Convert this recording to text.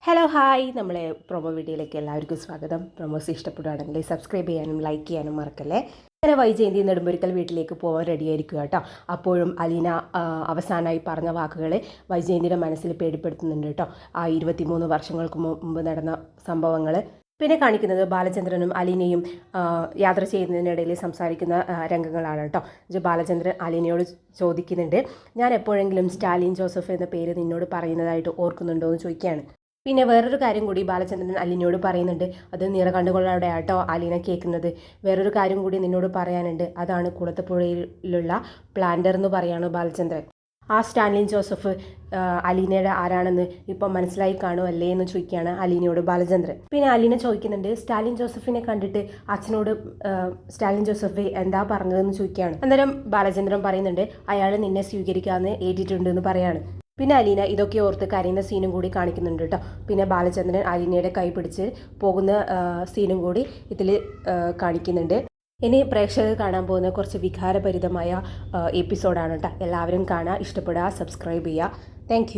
Hello hi നമ്മളെ promo വീഡിയോയിലേക്ക് എല്ലാവർക്കും സ്വാഗതം. പ്രൊമോസ് ഇഷ്ടപ്പെടുകയാണെങ്കിൽ സബ്സ്ക്രൈബ് ചെയ്യാനും ലൈക്ക് ചെയ്യാനും മറക്കല്ലേ. അങ്ങനെ വൈജയന്തി നെടുമ്പൊരിക്കൽ വീട്ടിലേക്ക് പോകാൻ റെഡി ആയിരിക്കുക കേട്ടോ. അപ്പോഴും അലീന അവസാനമായി പറഞ്ഞ വാക്കുകൾ വൈജയന്തിയുടെ മനസ്സിൽ പേടിപ്പെടുത്തുന്നുണ്ട് കേട്ടോ. ആ 23 വർഷങ്ങൾക്ക് മുമ്പ് നടന്ന സംഭവങ്ങൾ. പിന്നെ കാണിക്കുന്നത് ബാലചന്ദ്രനും അലീനയും യാത്ര ചെയ്യുന്നതിനിടയിൽ സംസാരിക്കുന്ന രംഗങ്ങളാണ് കേട്ടോ. ബാലചന്ദ്രൻ അലീനയോട് ചോദിക്കുന്നുണ്ട്, ഞാൻ എപ്പോഴെങ്കിലും സ്റ്റാലിൻ ജോസഫ് എന്ന പേര് നിന്നോട് പറയുന്നതായിട്ട് ഓർക്കുന്നുണ്ടോ എന്ന് ചോദിക്കുകയാണ്. പിന്നെ വേറൊരു കാര്യം കൂടി ബാലചന്ദ്രൻ അലീനയോട് പറയുന്നുണ്ട്. അത് നിറകണ്ണുകളോടെ ആട്ടോ അലീന കേൾക്കുന്നത്. വേറൊരു കാര്യം കൂടി നിന്നോട് പറയാനുണ്ട്, അതാണ് കുളത്തുപുഴയിലുള്ള പ്ലാന്റർ എന്ന് പറയാണ് ബാലചന്ദ്രൻ. ആ സ്റ്റാലിൻ ജോസഫ് അലീനയുടെ ആരാണെന്ന് ഇപ്പം മനസ്സിലായി കാണുമല്ലേ എന്ന് ചോദിക്കുകയാണ് അലീനയോട് ബാലചന്ദ്രൻ. പിന്നെ അലീന ചോദിക്കുന്നുണ്ട്, സ്റ്റാലിൻ ജോസഫിനെ കണ്ടിട്ട് അച്ഛനോട് സ്റ്റാലിൻ ജോസഫ് എന്താ പറഞ്ഞതെന്ന് ചോദിക്കുകയാണ്. അന്നേരം ബാലചന്ദ്രൻ പറയുന്നുണ്ട്, അയാൾ നിന്നെ സ്വീകരിക്കാമെന്ന് ഏറ്റിട്ടുണ്ടെന്ന് പറയാണ്. പിന്നെ അലീന ഇതൊക്കെ ഓർത്ത് കരയുന്ന സീനും കൂടി കാണിക്കുന്നുണ്ട് കേട്ടോ. പിന്നെ ബാലചന്ദ്രൻ അലീനയുടെ കൈ പിടിച്ച് പോകുന്ന സീനും കൂടി ഇതിൽ കാണിക്കുന്നുണ്ട്. ഇനി പ്രേക്ഷകർ കാണാൻ പോകുന്ന കുറച്ച് വികാരഭരിതമായ എപ്പിസോഡാണ് കേട്ടോ. എല്ലാവരും കാണുക, ഇഷ്ടപ്പെടുക, സബ്സ്ക്രൈബ് ചെയ്യുക. താങ്ക്